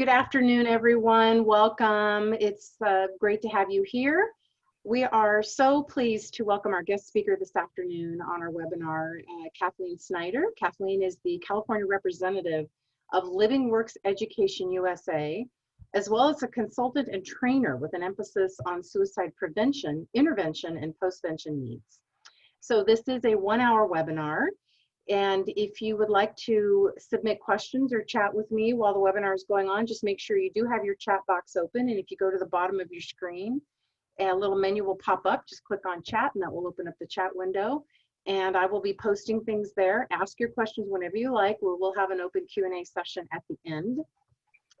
Good afternoon, everyone. Welcome. It's great to have you here. We are so pleased to welcome our guest speaker this afternoon on our webinar, Kathleen Snyder. Kathleen is the California representative of Livingworks Education USA, as well as a consultant and trainer with an emphasis on suicide prevention, intervention, and postvention needs. So this is a 1-hour webinar. And if you would like to submit questions or chat with me while the webinar is going on, just make sure you do have your chat box open. And if you go to the bottom of your screen, a little menu will pop up. Just click on chat and that will open up the chat window. And I will be posting things there. Ask your questions whenever you like. We'll have an open Q&A session at the end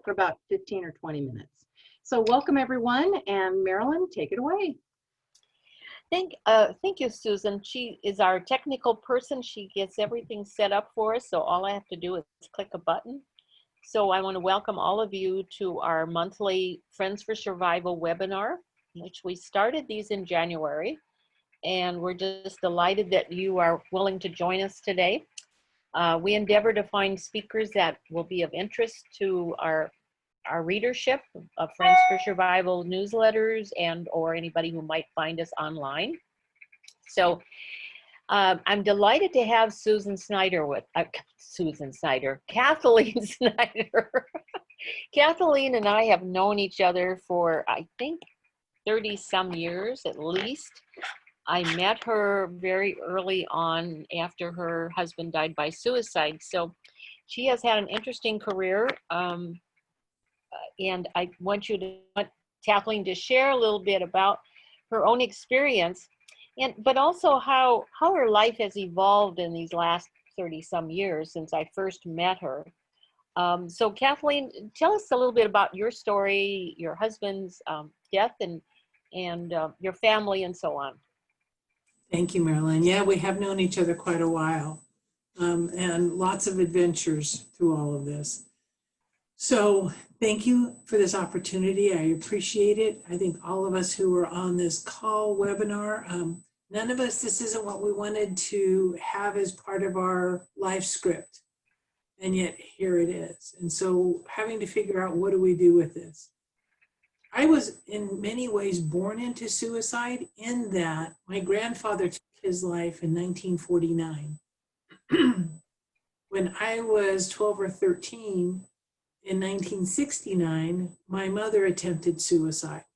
for about 15 or 20 minutes. So welcome everyone, and Marilyn, take it away. Thank you, Susan. She is our technical person. She gets everything set up for us, so all I have to do is click a button. So I want to welcome all of you to our monthly Friends for Survival webinar, which we started these in January, and we're just delighted that you are willing to join us today. We endeavor to find speakers that will be of interest to our readership of Friends for Survival newsletters and or anybody who might find us online. So I'm delighted to have Kathleen Snyder. Kathleen and I have known each other for, I think, 30 some years at least. I met her very early on after her husband died by suicide. So she has had an interesting career. And I want Kathleen to share a little bit about her own experience, but also how her life has evolved in these last 30 some years since I first met her. So Kathleen, tell us a little bit about your story, your husband's death, and your family and so on. Thank you, Marilyn. Yeah, we have known each other quite a while, and lots of adventures through all of this. So thank you for this opportunity. I appreciate it. I think all of us who are on this call webinar, none of us, this isn't what we wanted to have as part of our life script. And yet here it is. And so having to figure out, what do we do with this? I was in many ways born into suicide in that my grandfather took his life in 1949. When I was 12 or 13, in 1969, my mother attempted suicide.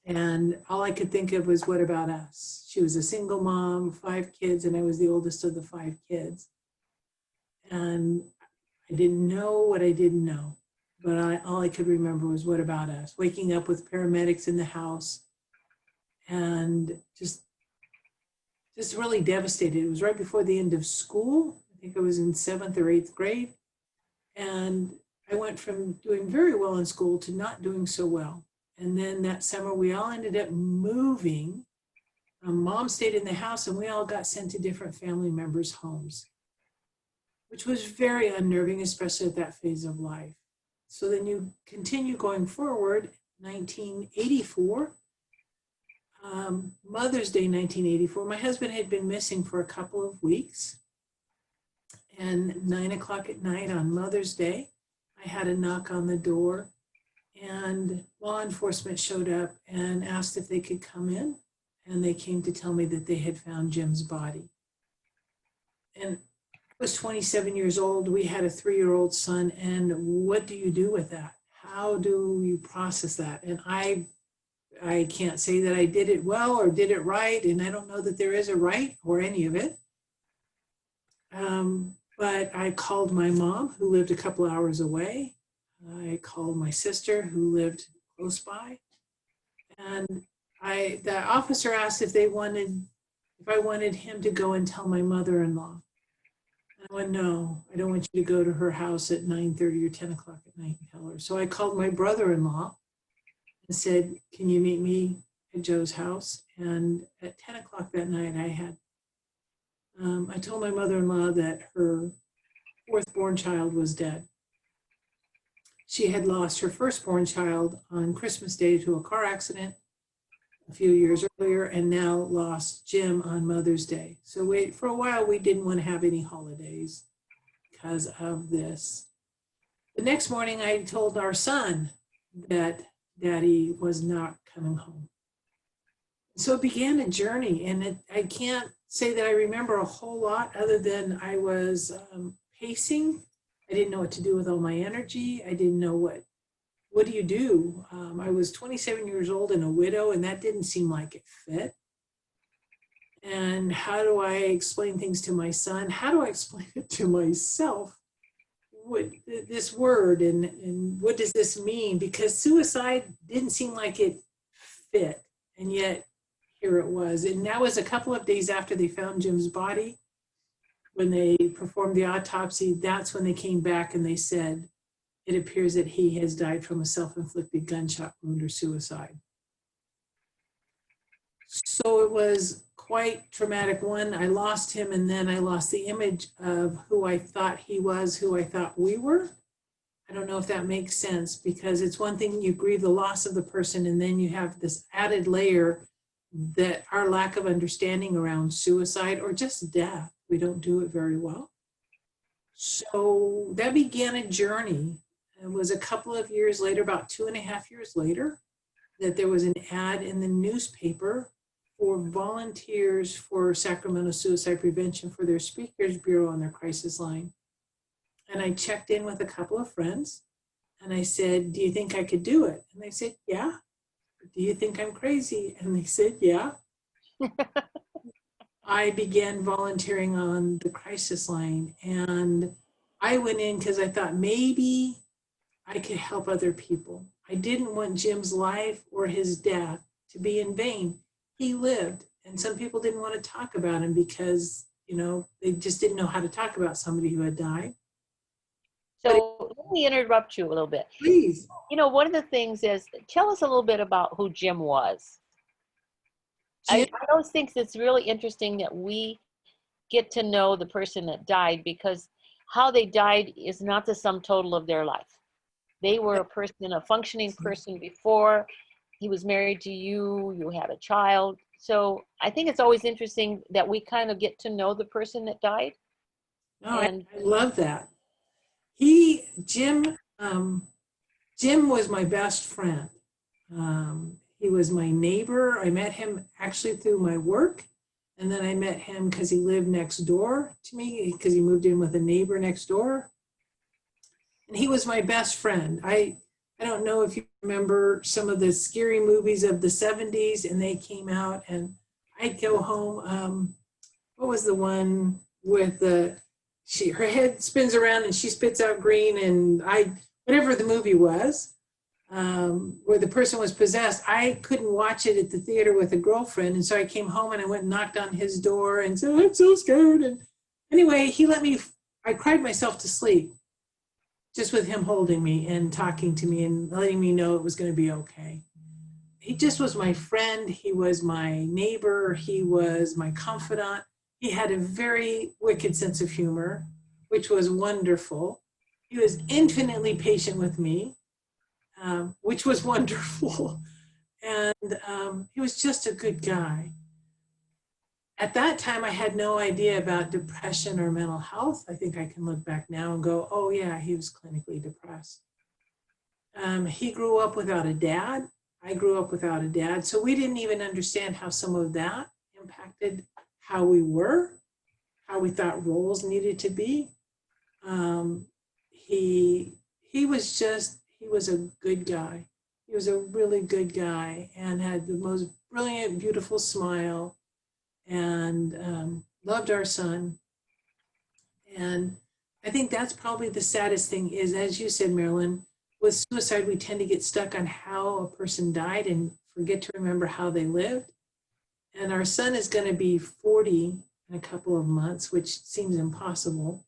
And all I could think of was, what about us? She was a single mom, 5 kids, and I was the oldest of the 5 kids. And I didn't know what I didn't know, but all I could remember was, what about us? Waking up with paramedics in the house and just really devastated. It was right before the end of school. I think I was in 7th or 8th grade. And I went from doing very well in school to not doing so well. And then that summer, we all ended up moving. Mom stayed in the house, and we all got sent to different family members' homes, which was very unnerving, especially at that phase of life. So then you continue going forward, 1984, Mother's Day 1984. My husband had been missing for a couple of weeks. And 9 o'clock at night on Mother's Day, I had a knock on the door, and law enforcement showed up and asked if they could come in. And they came to tell me that they had found Jim's body. And I was 27 years old. We had a 3-year-old son. And what do you do with that? How do you process that? And I can't say that I did it well or did it right. And I don't know that there is a right or any of it. But I called my mom, who lived a couple hours away. I called my sister, who lived close by. And the officer asked if I wanted him to go and tell my mother-in-law. And I went, no, I don't want you to go to her house at 9:30 or 10 o'clock at night and tell her. So I called my brother-in-law and said, can you meet me at Joe's house? And at 10 o'clock that night, I told my mother-in-law that her 4th-born child was dead. She had lost her 1st-born child on Christmas Day to a car accident a few years earlier, and now lost Jim on Mother's Day. So for a while, we didn't want to have any holidays because of this. The next morning, I told our son that Daddy was not coming home. So it began a journey, and I can't say that I remember a whole lot other than I was pacing. I didn't know what to do with all my energy. I didn't know what do you do? I was 27 years old and a widow, and that didn't seem like it fit. And how do I explain things to my son? How do I explain it to myself? What this word and what does this mean? Because suicide didn't seem like it fit, and yet here it was. And that was a couple of days after they found Jim's body. When they performed the autopsy, that's when they came back and they said, it appears that he has died from a self-inflicted gunshot wound or suicide. So it was quite traumatic. One, I lost him, and then I lost the image of who I thought he was, who I thought we were. I don't know if that makes sense, because it's one thing you grieve the loss of the person, and then you have this added layer that our lack of understanding around suicide or just death, we don't do it very well. So that began a journey. It was a couple of years later, about 2.5 years later, that there was an ad in the newspaper for volunteers for Sacramento Suicide Prevention for their Speakers Bureau on their crisis line. And I checked in with a couple of friends and I said, do you think I could do it? And they said, yeah. Do you think I'm crazy? And they said, yeah. I began volunteering on the crisis line, and I went in because I thought maybe I could help other people. I didn't want Jim's life or his death to be in vain. He lived, and some people didn't want to talk about him because, you know, they just didn't know how to talk about somebody who had died. So let me interrupt you a little bit. Please. You know, one of the things is, tell us a little bit about who Jim was. Jim, I always think it's really interesting that we get to know the person that died, because how they died is not the sum total of their life. They were a person, a functioning person before. He was married to you, you had a child. So I think it's always interesting that we kind of get to know the person that died. no, And I love that. Jim was my best friend. He was my neighbor. I met him actually through my work. And then I met him because he lived next door to me, because he moved in with a neighbor next door. And he was my best friend. I don't know if you remember some of the scary movies of the 70s, and they came out, and I'd go home. What was the one with her head spins around and she spits out green, and whatever the movie was, where the person was possessed, I couldn't watch it at the theater with a girlfriend. And so I came home and I went and knocked on his door and said, I'm so scared. And anyway, I cried myself to sleep just with him holding me and talking to me and letting me know it was going to be okay. He just was my friend. He was my neighbor. He was my confidant. He had a very wicked sense of humor, which was wonderful. He was infinitely patient with me, which was wonderful. And he was just a good guy. At that time, I had no idea about depression or mental health. I think I can look back now and go, oh yeah, he was clinically depressed. He grew up without a dad. I grew up without a dad. So we didn't even understand how some of that impacted how we were, how we thought roles needed to be. He was a good guy. He was a really good guy and had the most brilliant, beautiful smile, and loved our son. And I think that's probably the saddest thing is, as you said, Marilyn, with suicide, we tend to get stuck on how a person died and forget to remember how they lived. And our son is going to be 40 in a couple of months, which seems impossible.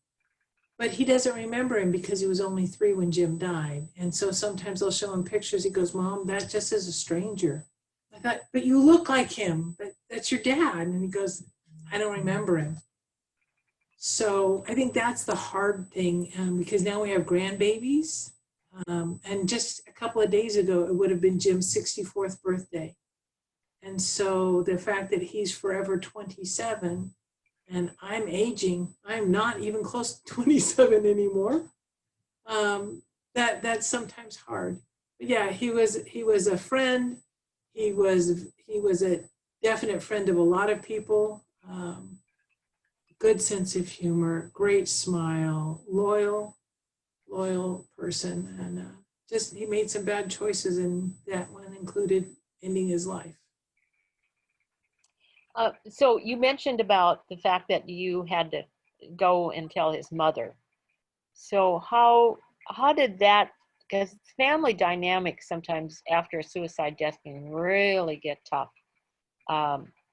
But he doesn't remember him because he was only 3 when Jim died. And so sometimes they'll show him pictures. He goes, Mom, that just is a stranger. I thought, but you look like him. That's your dad. And he goes, I don't remember him. So I think that's the hard thing, because now we have grandbabies. And just a couple of days ago, it would have been Jim's 64th birthday. And so the fact that he's forever 27 and I'm aging, I'm not even close to 27 anymore. that's sometimes hard. But yeah, he was a friend. He was a definite friend of a lot of people. Good sense of humor, great smile, loyal person, and just he made some bad choices, and that one included ending his life. So you mentioned about the fact that you had to go and tell his mother. So how did that, because family dynamics sometimes after a suicide death can really get tough,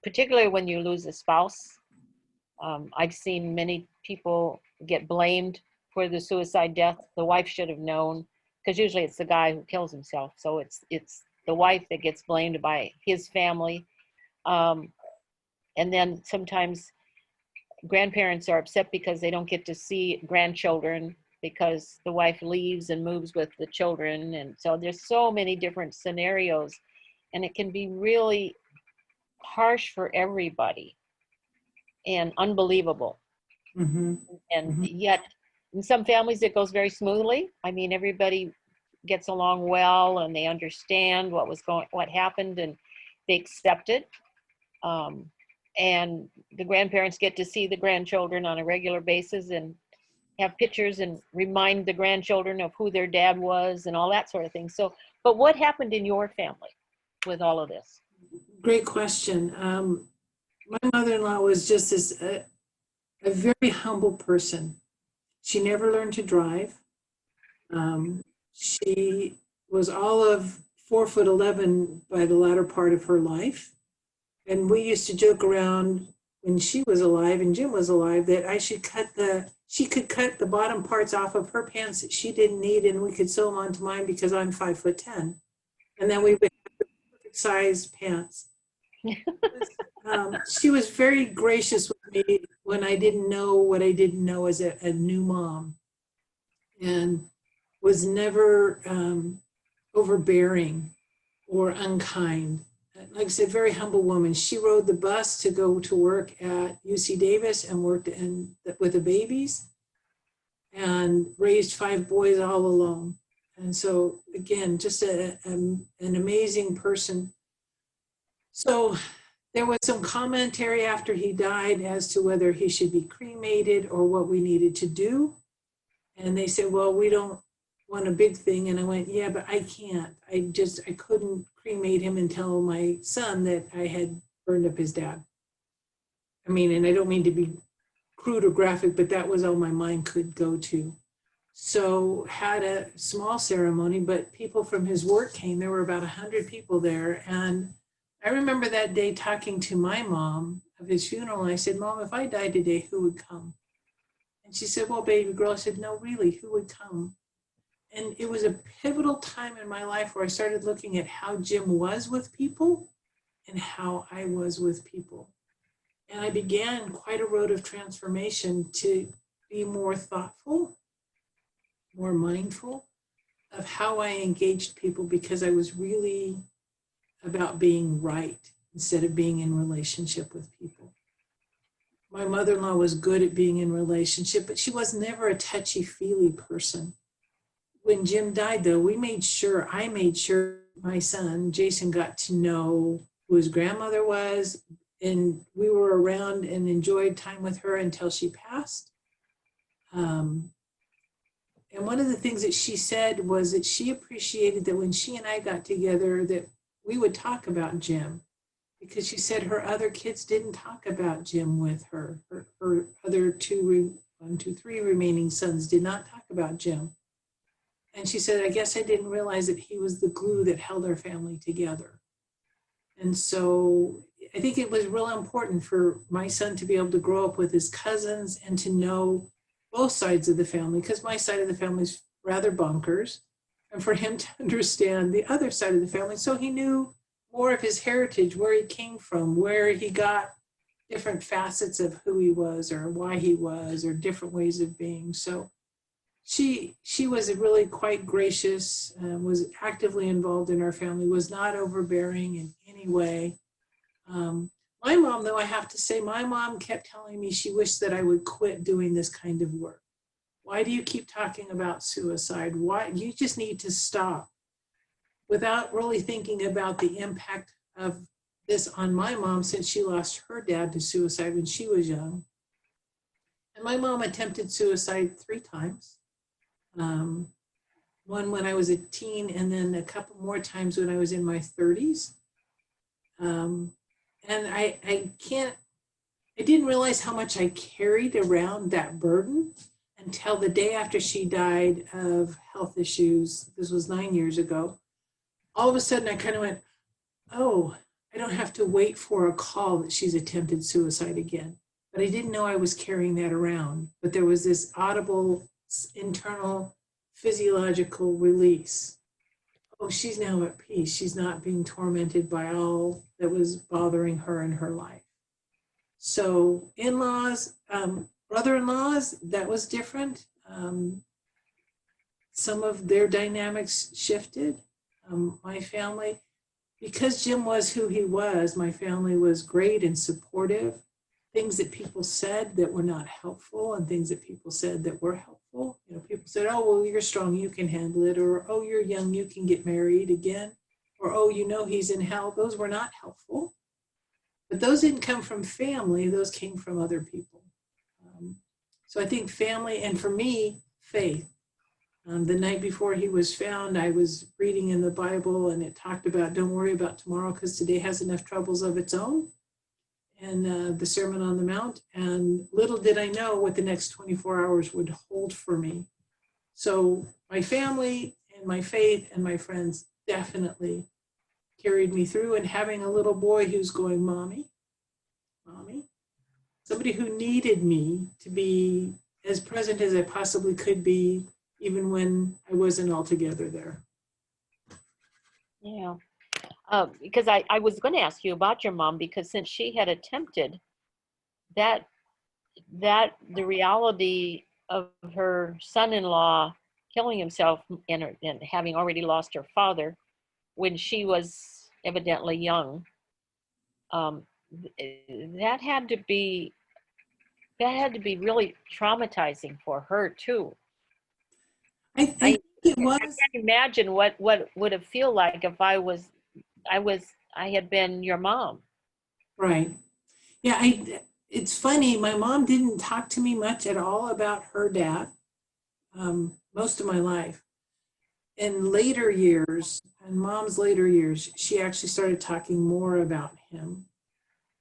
particularly when you lose a spouse. I've seen many people get blamed for the suicide death. The wife should have known, because usually it's the guy who kills himself. So it's the wife that gets blamed by his family. And then sometimes grandparents are upset because they don't get to see grandchildren because the wife leaves and moves with the children. And so there's so many different scenarios, and it can be really harsh for everybody and unbelievable. Mm-hmm. And Mhm. yet in some families it goes very smoothly. I mean, everybody gets along well and they understand what happened, and they accept it. And the grandparents get to see the grandchildren on a regular basis and have pictures and remind the grandchildren of who their dad was and all that sort of thing. So, but what happened in your family with all of this? Great question. My mother-in-law was just a very humble person. She never learned to drive. She was all of 4'11" by the latter part of her life. And we used to joke around when she was alive and Jim was alive that she could cut the bottom parts off of her pants that she didn't need, and we could sew them onto mine because I'm 5'10". And then we would have the perfect size pants. She was very gracious with me when I didn't know what I didn't know as a new mom, and was never overbearing or unkind. Like I said, very humble woman. She rode the bus to go to work at UC Davis and worked with the babies and raised 5 boys all alone. And so again, just an amazing person. So there was some commentary after he died as to whether he should be cremated or what we needed to do. And they said, well, we don't want a big thing. And I went, yeah, but I can't. I couldn't cremate him and tell my son that I had burned up his dad. I mean, and I don't mean to be crude or graphic, but that was all my mind could go to. So had a small ceremony, but people from his work came. There were about 100 people there. And I remember that day talking to my mom of his funeral. And I said, Mom, if I died today, who would come? And she said, well, baby girl. I said, no, really, who would come? And it was a pivotal time in my life where I started looking at how Jim was with people and how I was with people. And I began quite a road of transformation to be more thoughtful, more mindful of how I engaged people, because I was really about being right instead of being in relationship with people. My mother-in-law was good at being in relationship, but she was never a touchy-feely person. When Jim died, though, I made sure my son, Jason, got to know who his grandmother was, and we were around and enjoyed time with her until she passed. And one of the things that she said was that she appreciated that when she and I got together that we would talk about Jim, because she said her other kids didn't talk about Jim with her. Her other 3 remaining sons did not talk about Jim. And she said, I guess I didn't realize that he was the glue that held our family together. And so I think it was real important for my son to be able to grow up with his cousins and to know both sides of the family, because my side of the family is rather bonkers, and for him to understand the other side of the family. So he knew more of his heritage, where he came from, where he got different facets of who he was or why he was, or different ways of being. So she was really quite gracious, was actively involved in our family, was not overbearing in any way. My mom, though, I have to say, my mom kept telling me she wished that I would quit doing this kind of work. Why do you keep talking about suicide? Why? You just need to stop, without really thinking about the impact of this on my mom, since she lost her dad to suicide when she was young. And my mom attempted suicide 3 times. One when I was a teen, and then a couple more times when I was in my 30s. And I didn't realize how much I carried around that burden until the day after she died of health issues. This was 9 years ago. All of a sudden I kind of went, oh, I don't have to wait for a call that she's attempted suicide again. But I didn't know I was carrying that around. But there was this audible internal physiological release. Oh, she's now at peace. She's not being tormented by all that was bothering her in her life. So in-laws, brother-in-laws, that was different. Some of their dynamics shifted. My family, because Jim was who he was, my family was great and supportive. Things that people said that were not helpful and things that people said that were helpful. You know, people said, oh, well, you're strong, you can handle it. Or, oh, you're young, you can get married again. Or, oh, you know, he's in hell. Those were not helpful. But those didn't come from family, those came from other people. So I think family, and for me, faith. The night before he was found, I was reading in the Bible, and it talked about don't worry about tomorrow because today has enough troubles of its own, and the Sermon on the Mount. And little did I know what the next 24 hours would hold for me. So my family and my faith and my friends definitely carried me through, and having a little boy who's going, mommy, mommy, somebody who needed me to be as present as I possibly could be, even when I wasn't altogether there. Yeah, because I was going to ask you about your mom, because since she had attempted that the reality of her son-in-law killing himself and having already lost her father when she was evidently young, that had to be really traumatizing for her too. I think it was. I can't imagine what would it feel like if I had been your mom. Right. Yeah, it's funny, my mom didn't talk to me much at all about her dad most of my life. In later years, in mom's later years, she actually started talking more about him.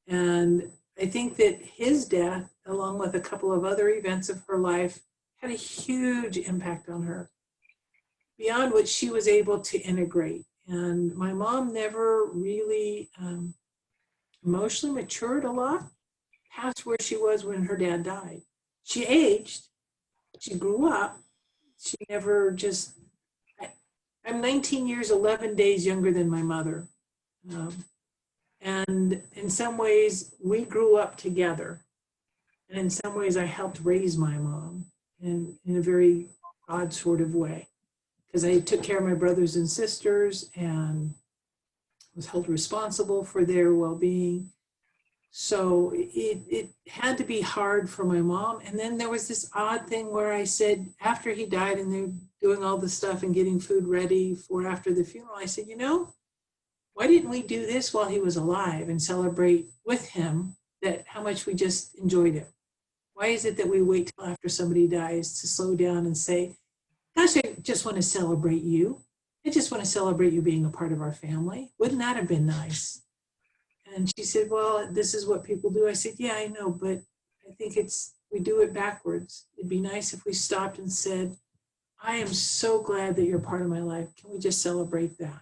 And I think that his death, along with a couple of other events of her life, had a huge impact on her, beyond what she was able to integrate. And my mom never really emotionally matured a lot past where she was when her dad died. She aged, she grew up, she never just, I'm 19 years, 11 days younger than my mother. And in some ways, we grew up together. And in some ways, I helped raise my mom in a very odd sort of way. Because I took care of my brothers and sisters and was held responsible for their well-being. So it had to be hard for my mom. And then there was this odd thing where I said, after he died and they're doing all the stuff and getting food ready for after the funeral, I said, you know, why didn't we do this while he was alive and celebrate with him that how much we just enjoyed it? Why is it that we wait till after somebody dies to slow down and say, gosh, I just want to celebrate you. I just want to celebrate you being a part of our family. Wouldn't that have been nice? And she said, well, this is what people do. I said, yeah, I know, but I think we do it backwards. It'd be nice if we stopped and said, I am so glad that you're part of my life. Can we just celebrate that?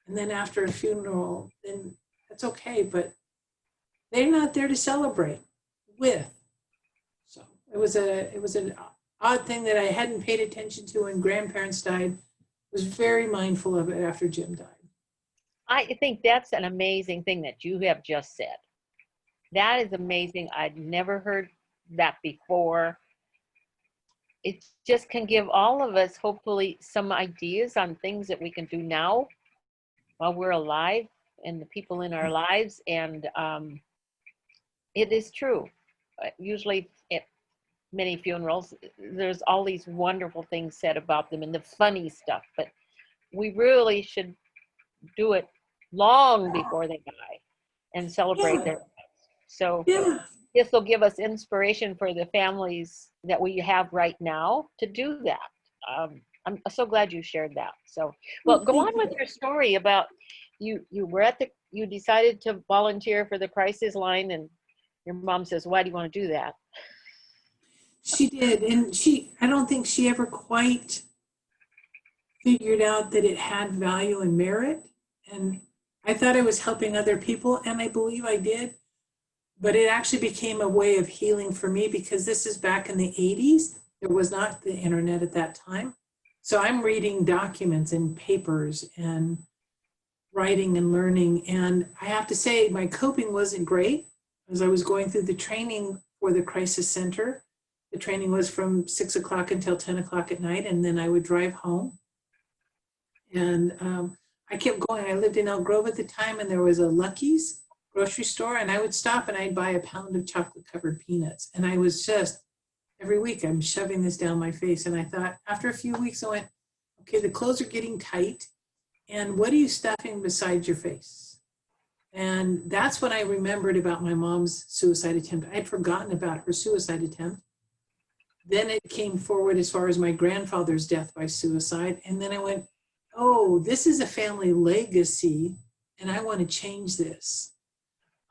And then after a funeral, then that's okay, but they're not there to celebrate with. So it was an odd thing that I hadn't paid attention to when grandparents died. Was very mindful of it after Jim died. I think that's an amazing thing that you have just said. That is amazing. I'd never heard that before. It just can give all of us, hopefully, some ideas on things that we can do now while we're alive and the people in our lives. And it is true. Usually many funerals, there's all these wonderful things said about them and the funny stuff, but we really should do it long before they die and celebrate Yeah. their lives. So Yeah. this will give us inspiration for the families that we have right now to do that. I'm so glad you shared that. So, well, go on with your story about you were at you decided to volunteer for the crisis line, and your mom says, why do you want to do that? She did. And I don't think she ever quite figured out that it had value and merit. And I thought I was helping other people, and I believe I did. But it actually became a way of healing for me, because this is back in the 80s. There was not the internet at that time. So I'm reading documents and papers and writing and learning. And I have to say, my coping wasn't great as I was going through the training for the crisis center. The training was from 6 o'clock until 10 o'clock at night, and then I would drive home. And I kept going. I lived in Elk Grove at the time, and there was a Lucky's grocery store, and I would stop and I'd buy a pound of chocolate covered peanuts. And I was just, every week I'm shoving this down my face. And I thought, after a few weeks, I went, okay, the clothes are getting tight. And what are you stuffing beside your face? And that's when I remembered about my mom's suicide attempt. I'd forgotten about her suicide attempt. Then it came forward as far as my grandfather's death by suicide. And then I went, oh, this is a family legacy, and I want to change this.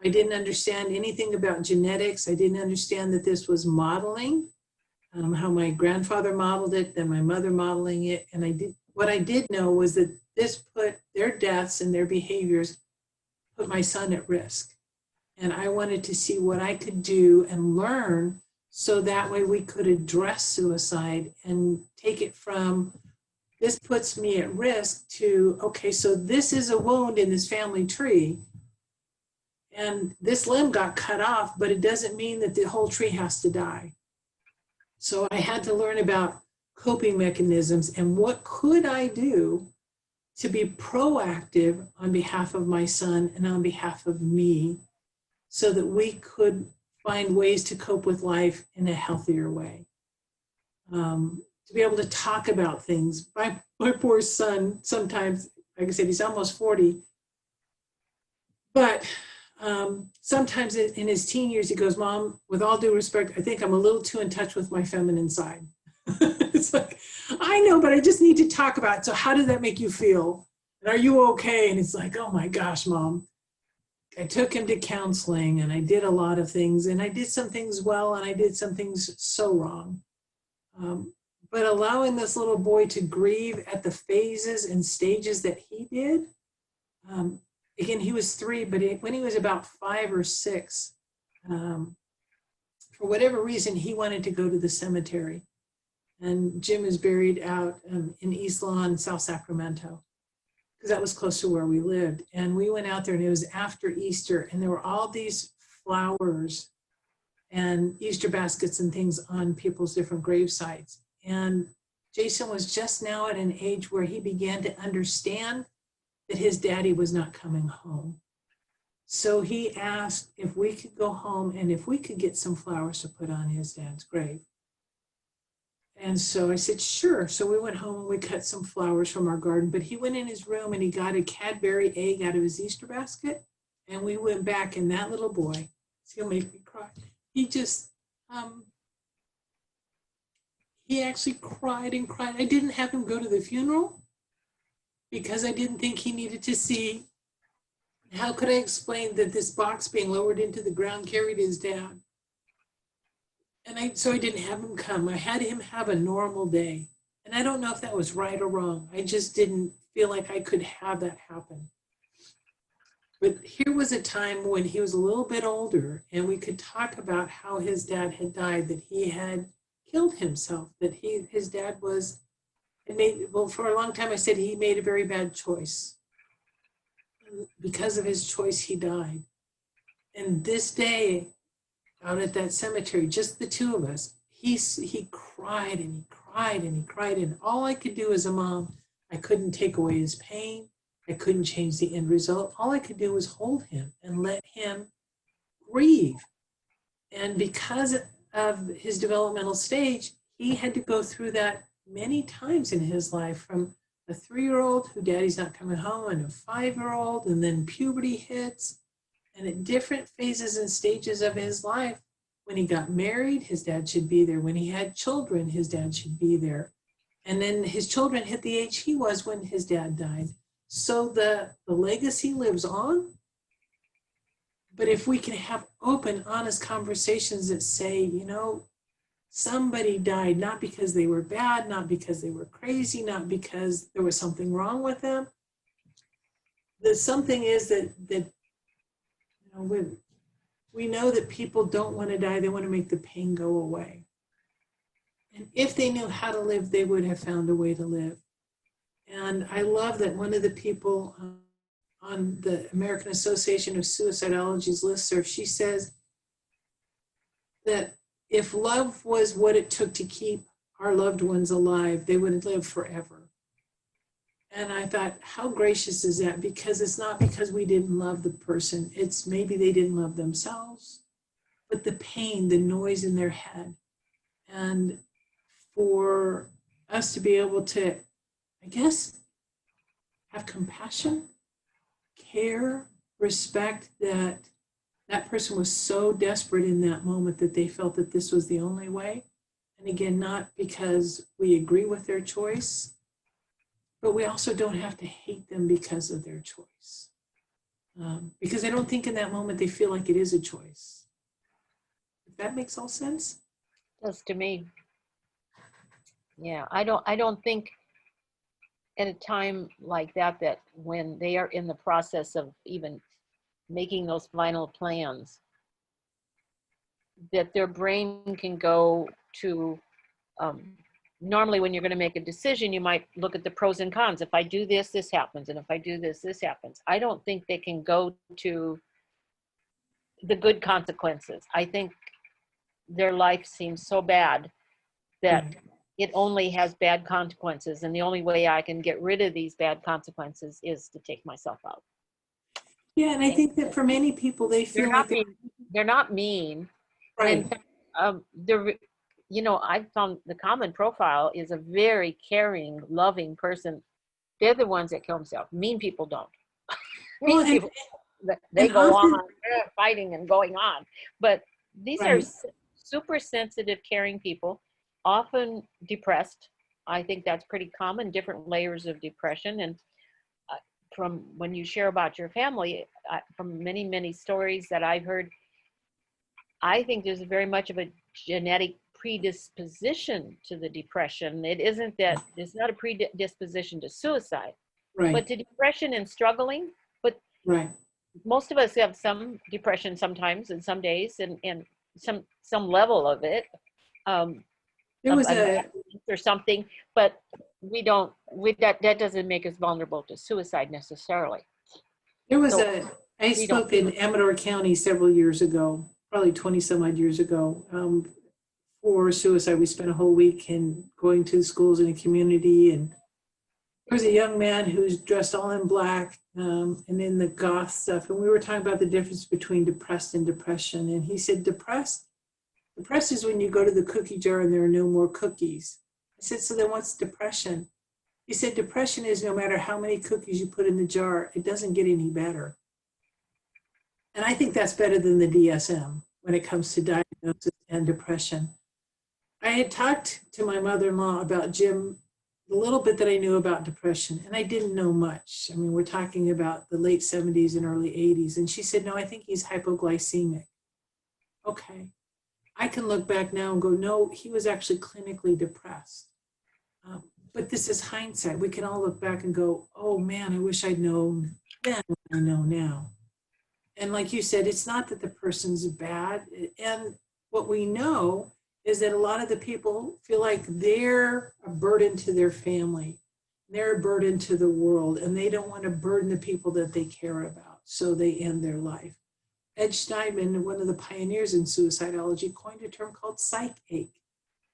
I didn't understand anything about genetics. I didn't understand that this was modeling, how my grandfather modeled it, then my mother modeling it. And what I did know was that this put their deaths and their behaviors, put my son at risk. And I wanted to see what I could do and learn, so that way we could address suicide and take it from, this puts me at risk, to, okay, so this is a wound in this family tree, and this limb got cut off, but it doesn't mean that the whole tree has to die. So I had to learn about coping mechanisms and what could I do to be proactive on behalf of my son and on behalf of me, so that we could find ways to cope with life in a healthier way. To be able to talk about things. My poor son, sometimes, like I said, he's almost 40, but sometimes in his teen years, he goes, Mom, with all due respect, I think I'm a little too in touch with my feminine side. It's like, I know, but I just need to talk about it. So how did that make you feel? And are you okay? And it's like, oh my gosh, Mom. I took him to counseling, and I did a lot of things, and I did some things well, and I did some things so wrong. But allowing this little boy to grieve at the phases and stages that he did, again, he was 3, but when he was about 5 or 6, for whatever reason, he wanted to go to the cemetery. And Jim is buried out in East Lawn, South Sacramento, because that was close to where we lived. And we went out there, and it was after Easter, and there were all these flowers and Easter baskets and things on people's different grave sites. And Jason was just now at an age where he began to understand that his daddy was not coming home. So he asked if we could go home and if we could get some flowers to put on his dad's grave. And so I said, sure. So we went home and we cut some flowers from our garden, but he went in his room and he got a Cadbury egg out of his Easter basket. And we went back, and that little boy, he'll make me cry. He just, he actually cried and cried. I didn't have him go to the funeral because I didn't think he needed to see. How could I explain that this box being lowered into the ground carried his dad? And so I didn't have him come. I had him have a normal day. And I don't know if that was right or wrong. I just didn't feel like I could have that happen. But here was a time when he was a little bit older, and we could talk about how his dad had died, that he had killed himself, that his dad was, well, for a long time I said he made a very bad choice. Because of his choice, he died. And this day, out at that cemetery, just the two of us, he cried and he cried and he cried. And all I could do as a mom, I couldn't take away his pain. I couldn't change the end result. All I could do was hold him and let him grieve. And because of his developmental stage, he had to go through that many times in his life, from a 3-year-old who daddy's not coming home, and a 5-year-old, and then puberty hits. And at different phases and stages of his life, when he got married, his dad should be there. When he had children, his dad should be there. And then his children hit the age he was when his dad died. So the legacy lives on. But if we can have open, honest conversations that say, you know, somebody died not because they were bad, not because they were crazy, not because there was something wrong with them. The something is that you know, we know that people don't want to die. They want to make the pain go away. And if they knew how to live, they would have found a way to live. And I love that one of the people on the American Association of Suicidology's listserv, she says that if love was what it took to keep our loved ones alive, they would live forever. And I thought, how gracious is that? Because it's not because we didn't love the person. It's maybe they didn't love themselves, but the pain, the noise in their head. And for us to be able to, I guess, have compassion, care, respect that that person was so desperate in that moment that they felt that this was the only way. And again, not because we agree with their choice, but we also don't have to hate them because of their choice. Because I don't think in that moment they feel like it is a choice. If that makes all sense? Does to me. Yeah, I don't think at a time like that, that when they are in the process of even making those final plans, that their brain can go to, normally when you're going to make a decision, you might look at the pros and cons. If I do this, this happens. And if I do this, this happens. I don't think they can go to the good consequences. I think their life seems so bad that it only has bad consequences. And the only way I can get rid of these bad consequences is to take myself out. Yeah, and I think that for many people, they feel like they're not mean. right. In fact, you know, I've found the common profile is a very caring, loving person. They're the ones that kill themselves. Mean people don't. Mean people, they go on fighting and going on. But these are super sensitive, caring people, often depressed. I think that's pretty common, different layers of depression. And from when you share about your family, from many, many stories that I've heard, I think there's very much of a genetic predisposition to the depression. It isn't that, it's not a predisposition to suicide, but to depression and struggling. But most of us have some depression sometimes and some days, and some level of it. There was or something, but that doesn't make us vulnerable to suicide necessarily. There was I spoke in Amador County several years ago, probably 20 some odd years ago, for suicide. We spent a whole week going to schools in a community, and there was a young man who's dressed all in black and in the goth stuff. And we were talking about the difference between depressed and depression. And he said, depressed is when you go to the cookie jar and there are no more cookies. I said, so then what's depression? He said, depression is no matter how many cookies you put in the jar, it doesn't get any better. And I think that's better than the DSM when it comes to diagnosis and depression. I had talked to my mother-in-law about Jim, the little bit that I knew about depression, and I didn't know much. I mean, we're talking about the late 70s and early 80s. And she said, no, I think he's hypoglycemic. Okay. I can look back now and go, no, he was actually clinically depressed. But this is hindsight. We can all look back and go, oh man, I wish I'd known then what I know now. And like you said, it's not that the person's bad. And what we know is that a lot of the people feel like they're a burden to their family. They're a burden to the world, and they don't want to burden the people that they care about. So they end their life. Ed Steinman, one of the pioneers in suicidology, coined a term called psych ache.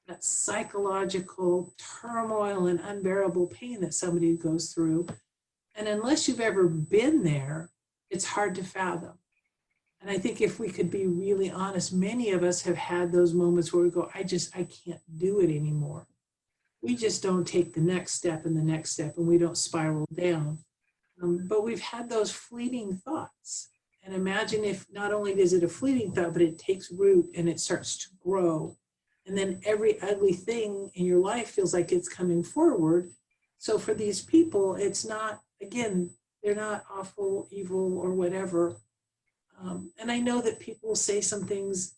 That psychological turmoil and unbearable pain that somebody goes through. And unless you've ever been there, it's hard to fathom. And I think if we could be really honest, many of us have had those moments where we go, I can't do it anymore. We just don't take the next step and the next step, and we don't spiral down. But we've had those fleeting thoughts. And imagine if not only is it a fleeting thought, but it takes root and it starts to grow. And then every ugly thing in your life feels like it's coming forward. So for these people, it's not, again, they're not awful, evil, or whatever. And I know that people will say some things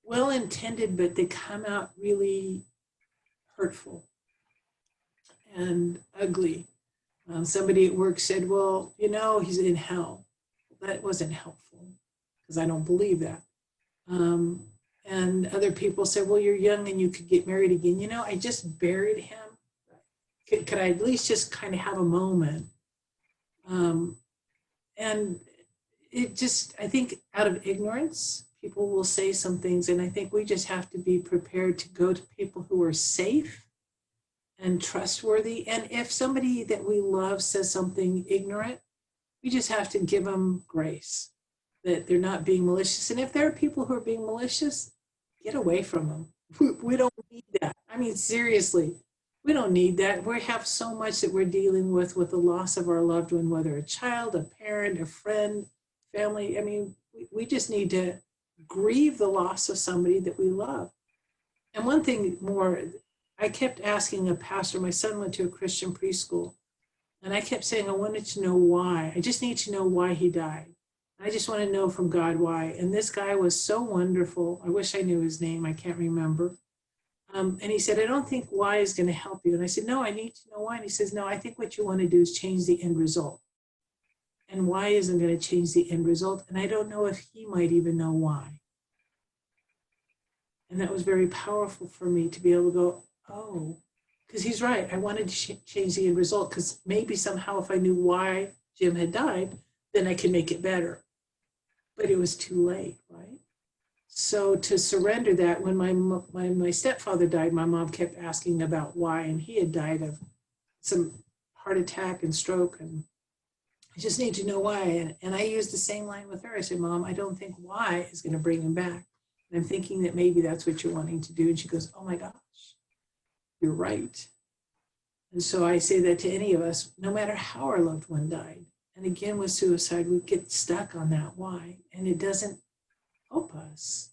well-intended, but they come out really hurtful and ugly. Somebody at work said, well, you know, he's in hell. That wasn't helpful because I don't believe that. And other people said, well, you're young and you could get married again. You know, I just buried him. Could I at least just kind of have a moment? And it just, I think out of ignorance, people will say some things. And I think we just have to be prepared to go to people who are safe and trustworthy. And if somebody that we love says something ignorant, we just have to give them grace, that they're not being malicious. And if there are people who are being malicious, get away from them. We don't need that. I mean, seriously, we don't need that. We have so much that we're dealing with the loss of our loved one, whether a child, a parent, a friend, family. I mean, we just need to grieve the loss of somebody that we love. And one thing more, I kept asking a pastor, my son went to a Christian preschool, and I kept saying, I wanted to know why. I just need to know why he died. I just want to know from God why. And this guy was so wonderful. I wish I knew his name. I can't remember. And he said, I don't think why is going to help you. And I said, no, I need to know why. And he says, no, I think what you want to do is change the end result. And why isn't going to change the end result? And I don't know if he might even know why. And that was very powerful for me to be able to go, oh, because he's right. I wanted to change the end result because maybe somehow if I knew why Jim had died, then I could make it better. But it was too late, right? So to surrender that, when my stepfather died, my mom kept asking about why, and he had died of some heart attack and stroke, and I just need to know why. And I used the same line with her. I said, Mom, I don't think why is going to bring him back. And I'm thinking that maybe that's what you're wanting to do. And she goes, oh my gosh, you're right. And so I say that to any of us, no matter how our loved one died. And again, with suicide, we get stuck on that why, and it doesn't help us.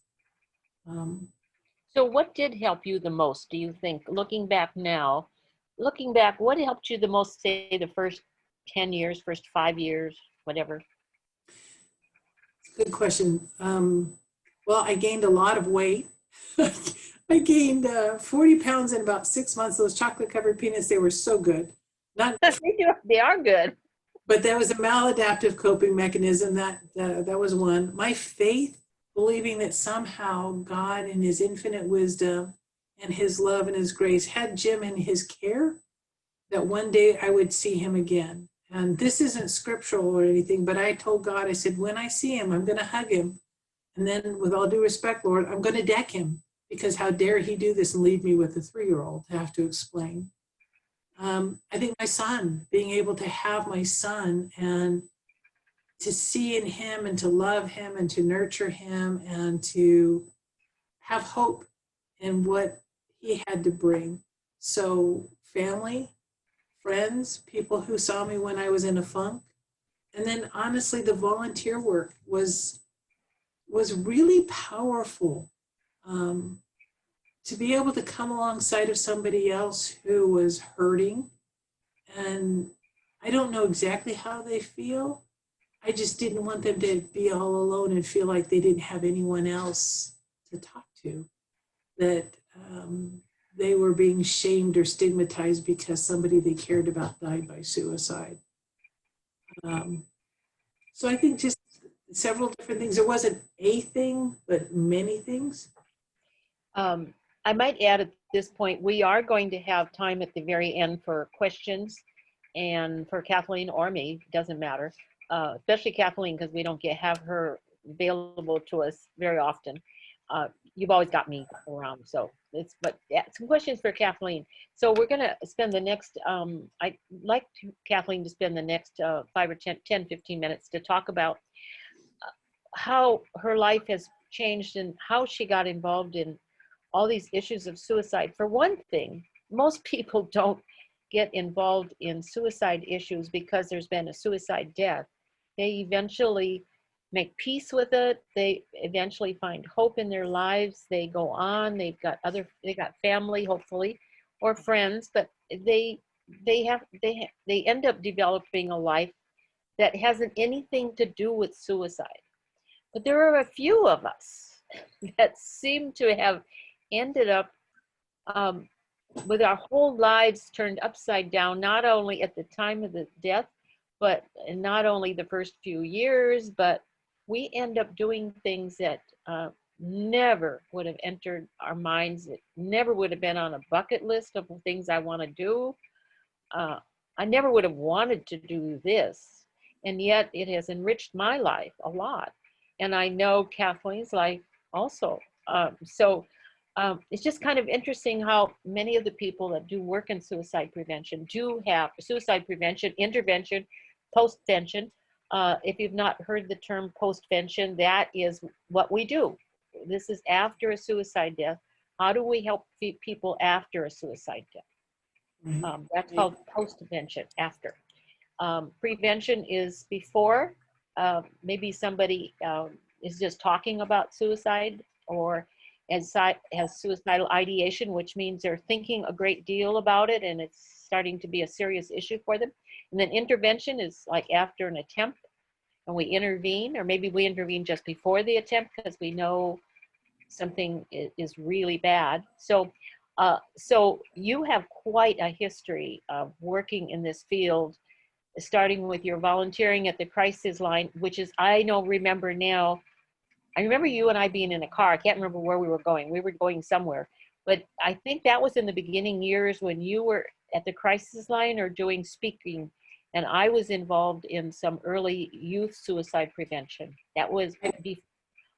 So what did help you the most, do you think, looking back, what helped you the most, say, the first 10 years, first 5 years, whatever? Good question. Well, I gained a lot of weight. I gained 40 pounds in about 6 months. Those chocolate covered peanuts, they were so good. They are good. But that was a maladaptive coping mechanism. That was one. My faith, believing that somehow God in his infinite wisdom and his love and his grace had Jim in his care, that one day I would see him again. And this isn't scriptural or anything, but I told God, I said, when I see him, I'm going to hug him. And then with all due respect, Lord, I'm going to deck him, because how dare he do this and leave me with a 3-year-old to have to explain. I think my son, being able to have my son and to see in him and to love him and to nurture him and to have hope in what he had to bring. So family, friends, people who saw me when I was in a funk. And then honestly, the volunteer work was really powerful. To be able to come alongside of somebody else who was hurting, and I don't know exactly how they feel. I just didn't want them to be all alone and feel like they didn't have anyone else to talk to, that they were being shamed or stigmatized because somebody they cared about died by suicide. So I think just several different things. There wasn't a thing, but many things. I might add at this point, we are going to have time at the very end for questions, and for Kathleen or me, doesn't matter, especially Kathleen, because we don't have her available to us very often. You've always got me around, so but yeah, some questions for Kathleen. So we're going to spend the next, I'd like Kathleen to spend the next 5 or 10, 15 minutes to talk about how her life has changed and how she got involved in all these issues of suicide. For one thing, most people don't get involved in suicide issues because there's been a suicide death. They eventually make peace with it. They eventually find hope in their lives. They go on. They got family, hopefully, or friends, but they end up developing a life that hasn't anything to do with suicide. But there are a few of us that seem to have ended up with our whole lives turned upside down, not only at the time of the death, but not only the first few years, but we end up doing things that never would have entered our minds. It never would have been on a bucket list of things I want to do. I never would have wanted to do this, and yet it has enriched my life a lot. And I know Kathleen's life also. It's just kind of interesting how many of the people that do work in suicide prevention do have suicide prevention, intervention, postvention. If you've not heard the term postvention, that is what we do. This is after a suicide death. How do we help people after a suicide death? That's called postvention, after. Prevention is before. Maybe somebody is just talking about suicide or has suicidal ideation, which means they're thinking a great deal about it and it's starting to be a serious issue for them. And then intervention is like after an attempt and we intervene, or maybe we intervene just before the attempt because we know something is really bad. So you have quite a history of working in this field, starting with your volunteering at the crisis line, which is, I remember you and I being in a car. I can't remember where we were going. We were going somewhere. But I think that was in the beginning years when you were at the crisis line or doing speaking. And I was involved in some early youth suicide prevention. That was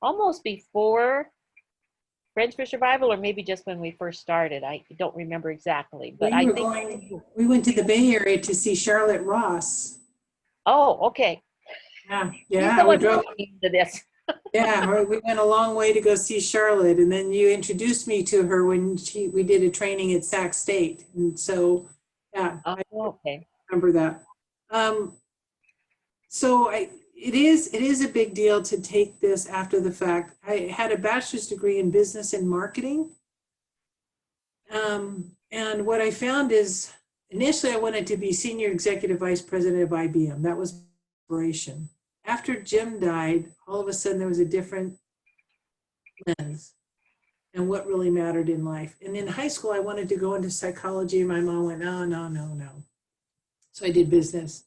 almost before Friends for Survival, or maybe just when we first started. I don't remember exactly. But we went to the Bay Area to see Charlotte Ross. Oh, okay. Yeah, we drove into this. Yeah, we went a long way to go see Charlotte, and then you introduced me to her when we did a training at Sac State, and so yeah, I remember that. It is a big deal to take this after the fact. I had a bachelor's degree in business and marketing, and what I found is initially I wanted to be senior executive vice president of IBM. That was inspiration. After Jim died, all of a sudden there was a different lens and what really mattered in life. And in high school, I wanted to go into psychology, and my mom went, no. So I did business.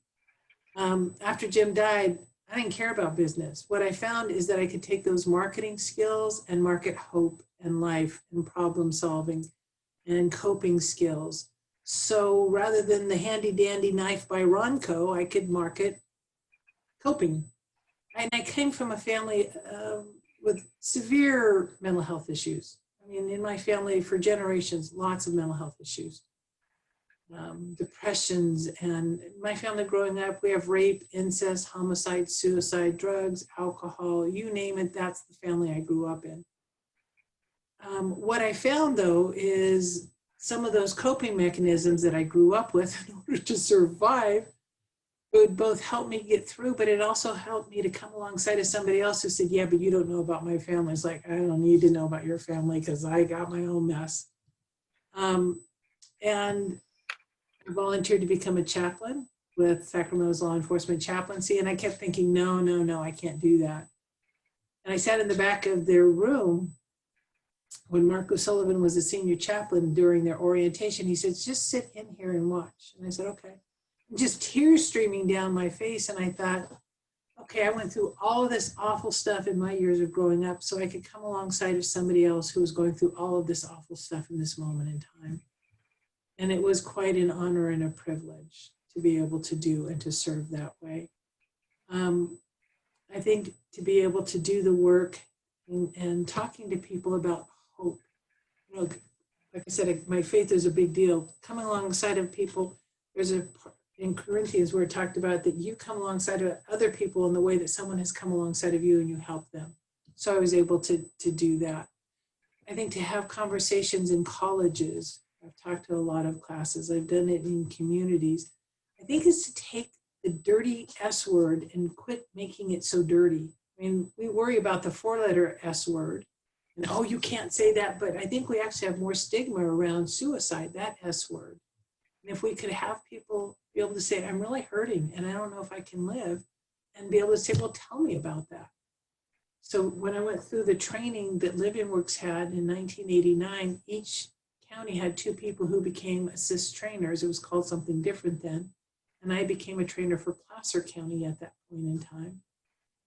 After Jim died, I didn't care about business. What I found is that I could take those marketing skills and market hope and life and problem solving and coping skills. So rather than the handy dandy knife by Ronco, I could market coping. And I came from a family with severe mental health issues. I mean, in my family for generations, lots of mental health issues, depressions. And my family growing up, we have rape, incest, homicide, suicide, drugs, alcohol, you name it, that's the family I grew up in. What I found though is some of those coping mechanisms that I grew up with in order to survive would both help me get through, but it also helped me to come alongside of somebody else who said, yeah, but you don't know about my family. It's like, I don't need to know about your family because I got my own mess. And I volunteered to become a chaplain with Sacramento's law enforcement chaplaincy. And I kept thinking, no, I can't do that. And I sat in the back of their room when Mark O'Sullivan was a senior chaplain during their orientation. He said, just sit in here and watch. And I said, okay. Just tears streaming down my face. And I thought, okay, I went through all of this awful stuff in my years of growing up so I could come alongside of somebody else who was going through all of this awful stuff in this moment in time. And it was quite an honor and a privilege to be able to do and to serve that way. I think to be able to do the work and talking to people about hope, like I said, my faith is a big deal. Coming alongside of people, there's a in Corinthians where it talked about that you come alongside of other people in the way that someone has come alongside of you and you help them. So I was able to do that. I think to have conversations in colleges, I've talked to a lot of classes, I've done it in communities, I think is to take the dirty S word and quit making it so dirty. I mean, we worry about the 4-letter S word and, oh, you can't say that, but I think we actually have more stigma around suicide, that S word. And if we could have people be able to say, I'm really hurting and I don't know if I can live, and be able to say, well, tell me about that. So when I went through the training that Livingworks had in 1989, each county had 2 people who became assist trainers. It was called something different then. And I became a trainer for Placer County at that point in time.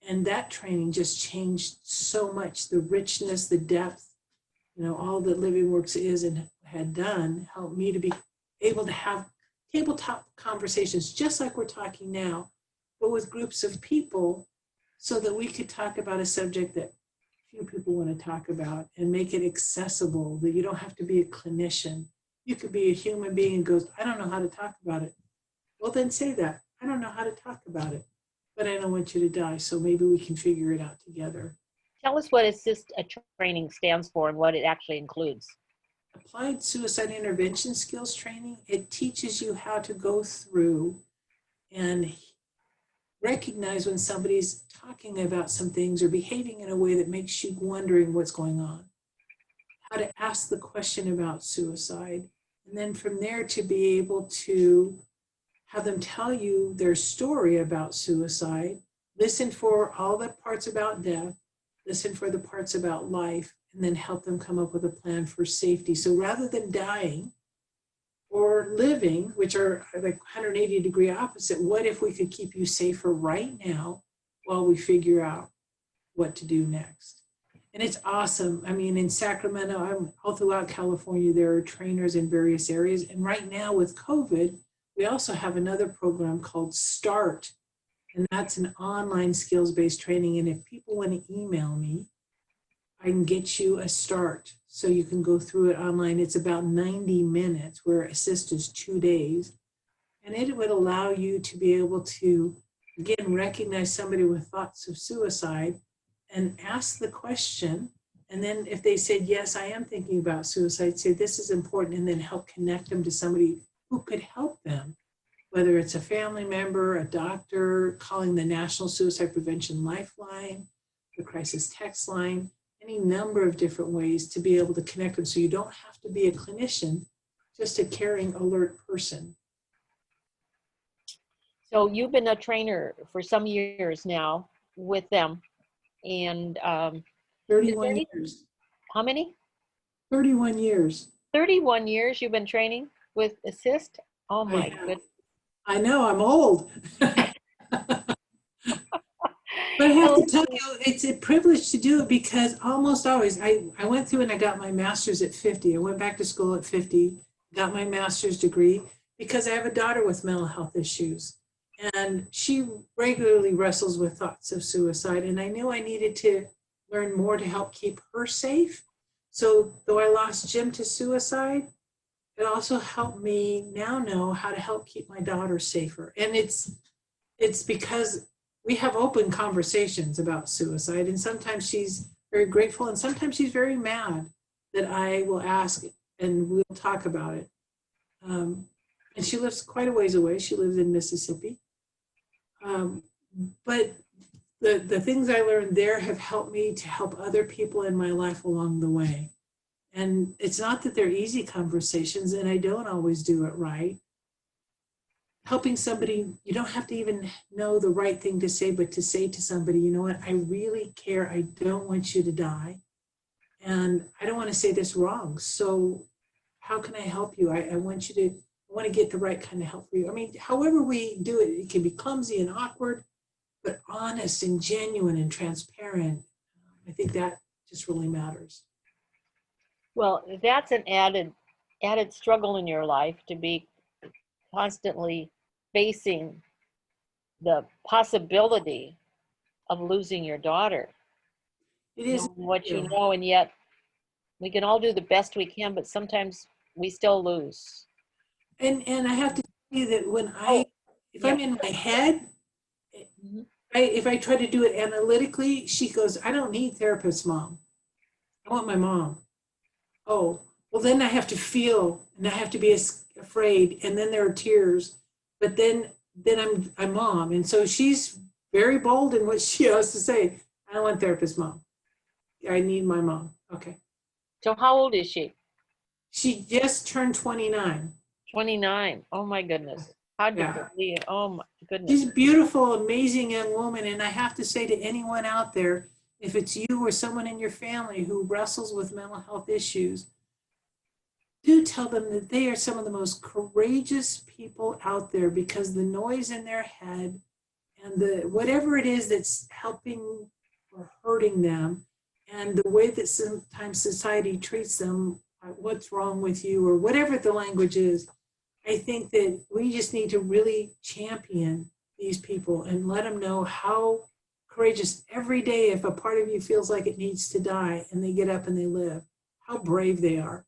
And that training just changed so much. The richness, the depth, all that Livingworks is and had done helped me to be able to have tabletop conversations, just like we're talking now, but with groups of people, so that we could talk about a subject that few people want to talk about and make it accessible, that you don't have to be a clinician. You could be a human being and goes, I don't know how to talk about it. Well, then say that. I don't know how to talk about it, but I don't want you to die. So maybe we can figure it out together. Tell us what assist training stands for and what it actually includes. Applied suicide intervention skills training. It teaches you how to go through and recognize when somebody's talking about some things or behaving in a way that makes you wondering what's going on. How to ask the question about suicide. And then from there to be able to have them tell you their story about suicide, listen for all the parts about death, listen for the parts about life, and then help them come up with a plan for safety. So rather than dying or living, which are like 180-degree opposite, what if we could keep you safer right now while we figure out what to do next? And it's awesome. I mean, in Sacramento, I'm all throughout California, there are trainers in various areas. And right now with COVID, we also have another program called START. And that's an online skills-based training. And if people want to email me, I can get you a START. So you can go through it online. It's about 90 minutes, where assist is 2 days. And it would allow you to be able to, again, recognize somebody with thoughts of suicide and ask the question. And then if they said, yes, I am thinking about suicide, say this is important, and then help connect them to somebody who could help them, whether it's a family member, a doctor, calling the National Suicide Prevention Lifeline, the crisis text line, any number of different ways to be able to connect them. So you don't have to be a clinician, just a caring, alert person. So you've been a trainer for some years now with them. And 31 years. How many? 31 years. 31 years you've been training with assist? Oh my goodness. I know, I'm old. But I have to tell you, it's a privilege to do it, because almost always, I went through and I got my master's at 50. I went back to school at 50, got my master's degree, because I have a daughter with mental health issues. And she regularly wrestles with thoughts of suicide. And I knew I needed to learn more to help keep her safe. So though I lost Jim to suicide, it also helped me now know how to help keep my daughter safer. And it's because we have open conversations about suicide, and sometimes she's very grateful and sometimes she's very mad that I will ask and we'll talk about it. And she lives quite a ways away. She lives in Mississippi. But the things I learned there have helped me to help other people in my life along the way. And it's not that they're easy conversations, and I don't always do it right. Helping somebody, you don't have to even know the right thing to say, but to say to somebody, you know what, I really care. I don't want you to die. And I don't want to say this wrong. So how can I help you? I want to get the right kind of help for you. I mean, however we do it, it can be clumsy and awkward, but honest and genuine and transparent. I think that just really matters. Well, that's an added struggle in your life, to be constantly facing the possibility of losing your daughter. It is what you know, and yet we can all do the best we can, but sometimes we still lose. And I have to tell you that when I If Yeah. I'm in my head, Mhm. if I try to do it analytically, she goes, I don't need therapists, Mom. I want my mom. Oh, well, then I have to feel and I have to be afraid. And then there are tears. But then I'm Mom. And so she's very bold in what she has to say. I don't want therapist, Mom. I need my mom. Okay. So how old is she? She just turned 29. 29. Oh my goodness. Hard to Yeah. believe. Oh my goodness. She's a beautiful, amazing young woman. And I have to say to anyone out there, if it's you or someone in your family who wrestles with mental health issues, do tell them that they are some of the most courageous people out there, because the noise in their head and the whatever it is that's helping or hurting them, and the way that sometimes society treats them, what's wrong with you, or whatever the language is, I think that we just need to really champion these people and let them know how courageous every day, if a part of you feels like it needs to die and they get up and they live, how brave they are.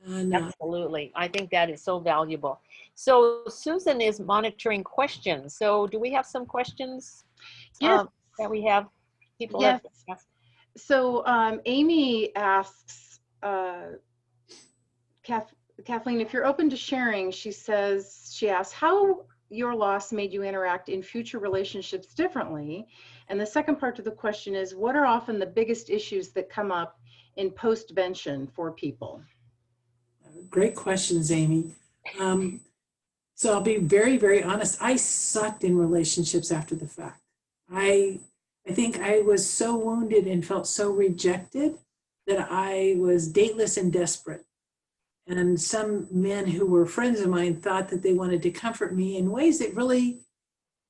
And Absolutely. I think that is so valuable. So Susan is monitoring questions. So do we have some questions Yes. that we have? People Yes. have asked? So Amy asks, Kathleen, if you're open to sharing, she asks how your loss made you interact in future relationships differently. And the second part of the question is, what are often the biggest issues that come up in postvention for people? great questions, Amy. So I'll be very, very honest. I sucked in relationships after the fact. I think I was so wounded and felt so rejected that I was dateless and desperate. And some men who were friends of mine thought that they wanted to comfort me in ways that really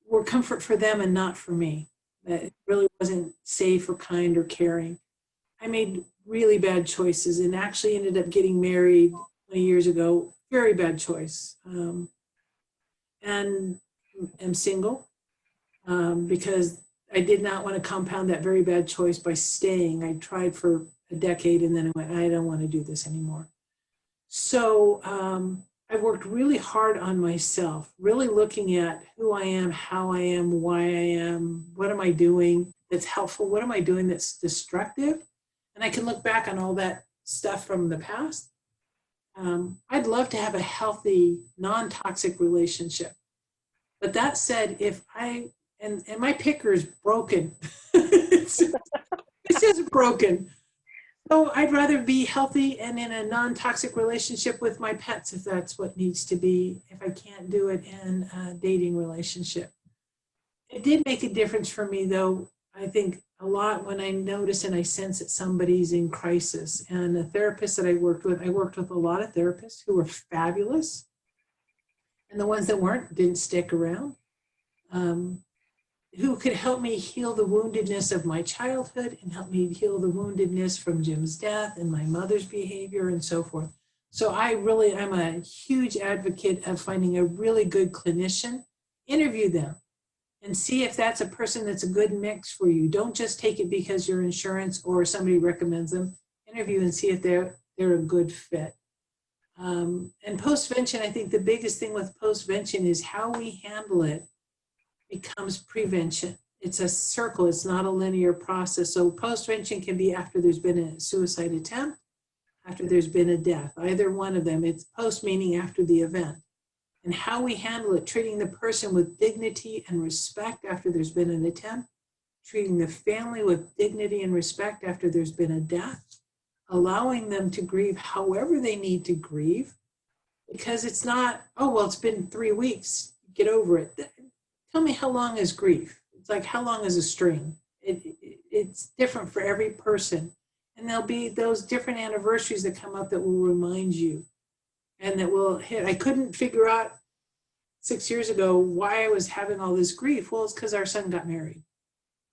were comfort for them and not for me. That it really wasn't safe or kind or caring. I made really bad choices and actually ended up getting married 20 years ago. Very bad choice. And am single because I did not want to compound that very bad choice by staying. I tried for a decade and then I went, I don't want to do this anymore. So I worked really hard on myself, really looking at who I am, how I am, why I am, what am I doing that's helpful, what am I doing that's destructive? And I can look back on all that stuff from the past. I'd love to have a healthy, non-toxic relationship. But that said, if and my picker is broken. it's just broken. So I'd rather be healthy and in a non-toxic relationship with my pets, if that's what needs to be, if I can't do it in a dating relationship. It did make a difference for me, though, I think a lot when I notice and I sense that somebody's in crisis. And a therapist that I worked with a lot of therapists who were fabulous. And the ones that weren't didn't stick around. Who could help me heal the woundedness of my childhood and help me heal the woundedness from Jim's death and my mother's behavior and so forth. So I'm a huge advocate of finding a really good clinician, interview them, and see if that's a person that's a good mix for you. Don't just take it because your insurance or somebody recommends them. Interview and see if they're a good fit. And postvention, I think the biggest thing with postvention is how we handle it becomes prevention. It's a circle, it's not a linear process. So postvention can be after there's been a suicide attempt, after there's been a death, either one of them. It's post meaning after the event. And how we handle it, treating the person with dignity and respect after there's been an attempt, treating the family with dignity and respect after there's been a death, allowing them to grieve however they need to grieve, because it's not, oh, well, it's been 3 weeks, get over it. Tell me, how long is grief? It's like, how long is a string? It's different for every person. And there'll be those different anniversaries that come up that will remind you and that will hit. I couldn't figure out 6 years ago why I was having all this grief. Well, it's because our son got married.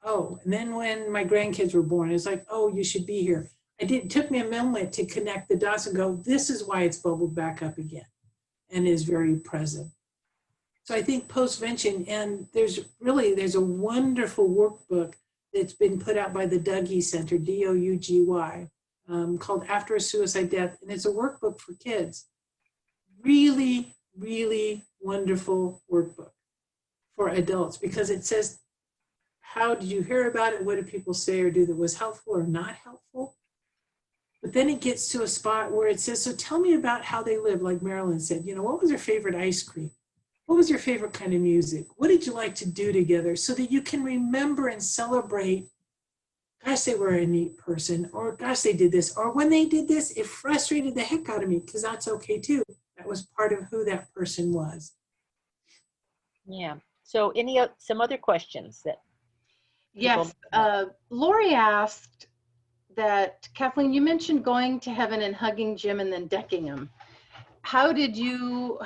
Oh, and then when my grandkids were born, it's like, oh, you should be here. It took me a moment to connect the dots and go, this is why it's bubbled back up again and is very present. So I think postvention, and there's a wonderful workbook that's been put out by the Dougy Center, DOUGY, called After a Suicide Death. And it's a workbook for kids. Really, really wonderful workbook. for adults, because it says, how did you hear about it? What did people say or do that was helpful or not helpful? But then it gets to a spot where it says, so tell me about how they live. Like Marilyn said, what was your favorite ice cream? What was your favorite kind of music? What did you like to do together? So that you can remember and celebrate, gosh, they were a neat person, or gosh, they did this, or when they did this, it frustrated the heck out of me, because that's okay too. That was part of who that person was. Yeah. So some other questions that Yes, Lori asked that, Kathleen, you mentioned going to heaven and hugging Jim and then decking him. How did you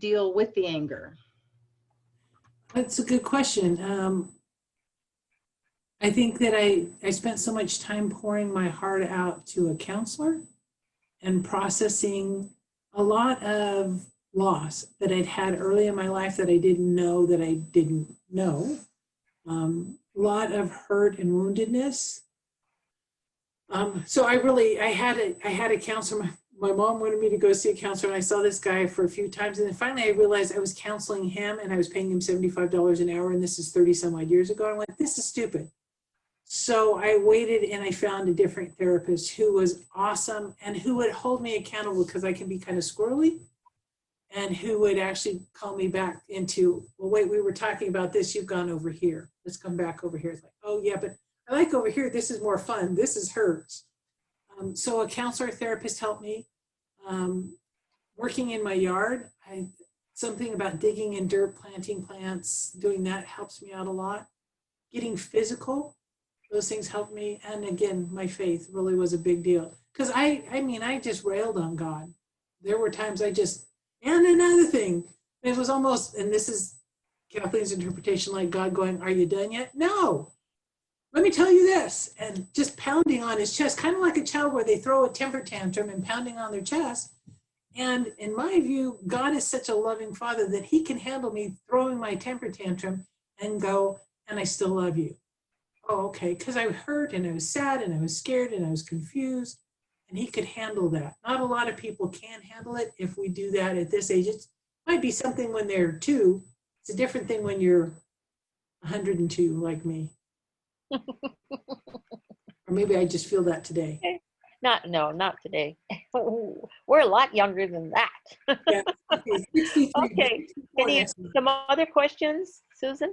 deal with the anger? That's a good question. I think that I spent so much time pouring my heart out to a counselor and processing a lot of loss that I'd had early in my life that I didn't know that I didn't know. A lot of hurt and woundedness. So I had a counselor. My mom wanted me to go see a counselor, and I saw this guy for a few times. And then finally I realized I was counseling him and I was paying him $75 an hour. And this is 30 some odd years ago. I'm like, this is stupid. So I waited and I found a different therapist who was awesome and who would hold me accountable, because I can be kind of squirrely, and who would actually call me back into, well, wait, we were talking about this. You've gone over here. Let's come back over here. It's like, oh yeah, but I like over here. This is more fun. This is hers. So a counselor therapist helped me. Working in my yard, something about digging in dirt, planting plants, doing that helps me out a lot. Getting physical, those things helped me. And again, my faith really was a big deal. Because I just railed on God. There were times and another thing, it was almost, and this is Kathleen's interpretation, like God going, are you done yet? No. Let me tell you this, and just pounding on his chest, kind of like a child where they throw a temper tantrum and pounding on their chest. And in my view, God is such a loving Father that he can handle me throwing my temper tantrum and go, and I still love you. Oh, okay, because I hurt and I was sad and I was scared and I was confused, and he could handle that. Not a lot of people can handle it if we do that at this age. It might be something when they're 2. It's a different thing when you're 102 like me. Or maybe I just feel that today. Not today. We're a lot younger than that. Yeah. Okay. Okay. Some other questions, Susan?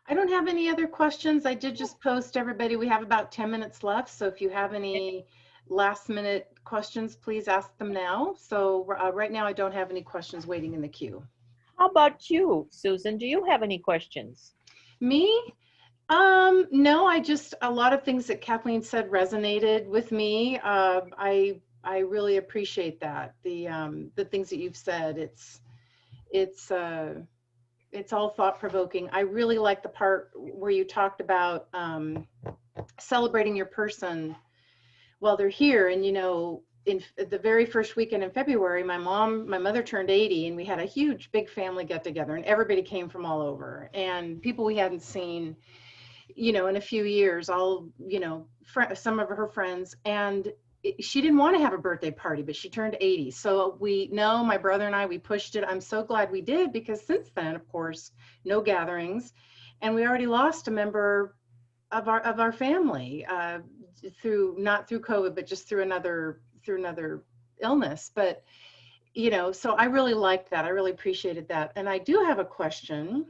I don't have any other questions. I did just post everybody. We have about 10 minutes left. So if you have any last minute questions, please ask them now. So right now I don't have any questions waiting in the queue. How about you, Susan? Do you have any questions? Me? No, a lot of things that Kathleen said resonated with me. I really appreciate that. The things that you've said, it's all thought provoking. I really like the part where you talked about celebrating your person while they're here. And, in the very first weekend in February, my mother turned 80, and we had a huge, big family get together, and everybody came from all over, and people we hadn't seen, in a few years, all, some of her friends. And she didn't want to have a birthday party, but she turned 80. So my brother and I, we pushed it. I'm so glad we did, because since then, of course, no gatherings. And we already lost a member of our family not through COVID, but just through another illness. But, so I really liked that. I really appreciated that. And I do have a question.